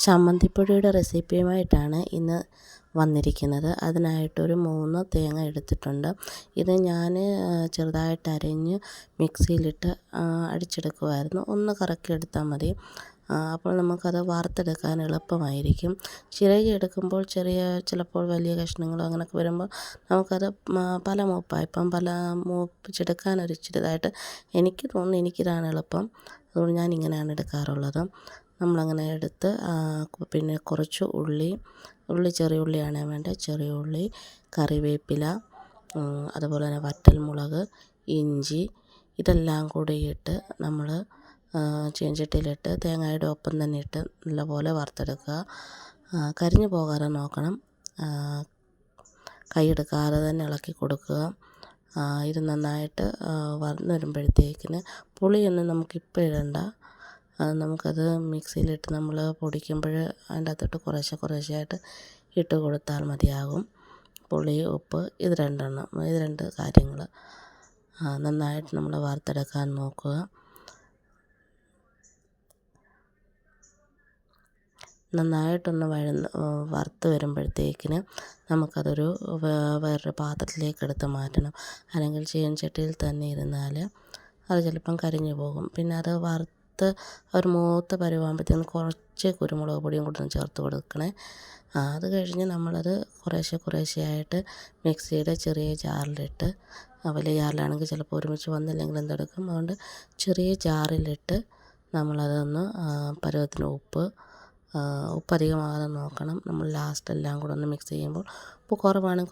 ചമ്മന്തിപ്പൊടിയുടെ റെസിപ്പിയുമായിട്ടാണ് ഇന്ന് വന്നിരിക്കുന്നത്. അതിനായിട്ടൊരു 3 തേങ്ങ എടുത്തിട്ടുണ്ട്. ഇത് ഞാൻ ചെറുതായിട്ട് അരിഞ്ഞ് മിക്സിയിലിട്ട് അടിച്ചെടുക്കുമായിരുന്നു. ഒന്ന് കറക്കി എടുത്താൽ മതി. അപ്പോൾ നമുക്കത് വറുത്തെടുക്കാൻ എളുപ്പമായിരിക്കും. ചിരകി എടുക്കുമ്പോൾ ചിലപ്പോൾ വലിയ കഷ്ണങ്ങളോ അങ്ങനെയൊക്കെ വരുമ്പോൾ നമുക്കത് പല മൂപ്പായി. ഇപ്പം പല മൂപ്പിച്ചെടുക്കാൻ ഇച്ചിരിതായിട്ട് എനിക്ക് തോന്നുന്നു എനിക്കിതാണ് എളുപ്പം. അതുകൊണ്ട് ഞാൻ ഇങ്ങനെയാണ് എടുക്കാറുള്ളത്. നമ്മളങ്ങനെ എടുത്ത് പിന്നെ കുറച്ച് ഉള്ളി ചെറിയ ഉള്ളിയാണ് വേണ്ടത്. ചെറിയ ഉള്ളി, കറിവേപ്പില, അതുപോലെ തന്നെ വറ്റൽമുളക്, ഇഞ്ചി ഇതെല്ലാം കൂടി ഇട്ട് നമ്മൾ ചീനച്ചട്ടിയിലിട്ട് തേങ്ങയുടെ ഒപ്പം തന്നെ ഇട്ട് നല്ലപോലെ വറുത്തെടുക്കുക. കരിഞ്ഞു പോകാതെ നോക്കണം. കൈയെടുക്കാതെ തന്നെ ഇളക്കി കൊടുക്കുക. ഇത് നന്നായിട്ട് വറന്ന് വരുമ്പോഴത്തേക്കിന് പുളിയൊന്നും നമുക്കിപ്പോൾ ഇടണ്ട. നമുക്കത് മിക്സിയിലിട്ട് നമ്മൾ പൊടിക്കുമ്പോൾ അതിൻ്റെ അകത്തോട്ട് കുറേശ്ശെയായിട്ട് ഇട്ട് കൊടുത്താൽ മതിയാകും. പുളി, ഉപ്പ് ഇത് 2 കാര്യങ്ങൾ നന്നായിട്ട് നമ്മൾ വറുത്തെടുക്കാൻ നോക്കുക. നന്നായിട്ടൊന്ന് വറുത്ത് വരുമ്പോഴത്തേക്കിന് നമുക്കതൊരു വേറൊരു പാത്രത്തിലേക്ക് എടുത്ത് മാറ്റണം. അല്ലെങ്കിൽ ചീനച്ചട്ടിയിൽ തന്നെ ഇരുന്നാൽ അത് ചിലപ്പം കരിഞ്ഞു പോകും. പിന്നെ അത് വറുത്ത് ഒരു മൂത്ത് പരുവാകുമ്പോഴത്തേക്കും കുറച്ച് കുരുമുളക് പൊടിയും കൂടെ ചേർത്ത് കൊടുക്കണേ. അത് കഴിഞ്ഞ് നമ്മളത് കുറേശ്ശെയായിട്ട് മിക്സിയുടെ ചെറിയ ജാറിലിട്ട്, വലിയ ജാറിലാണെങ്കിൽ ചിലപ്പോൾ ഒരുമിച്ച് വന്നില്ലെങ്കിൽ എന്തെടുക്കും. അതുകൊണ്ട് ചെറിയ ജാറിലിട്ട് നമ്മളതൊന്ന് പരുവത്തിന് ഉപ്പ് അധികമാകാതെ നോക്കണം. നമ്മൾ ലാസ്റ്റ് എല്ലാം കൂടെ ഒന്ന് മിക്സ് ചെയ്യുമ്പോൾ ഉപ്പ് കുറവാണെങ്കിൽ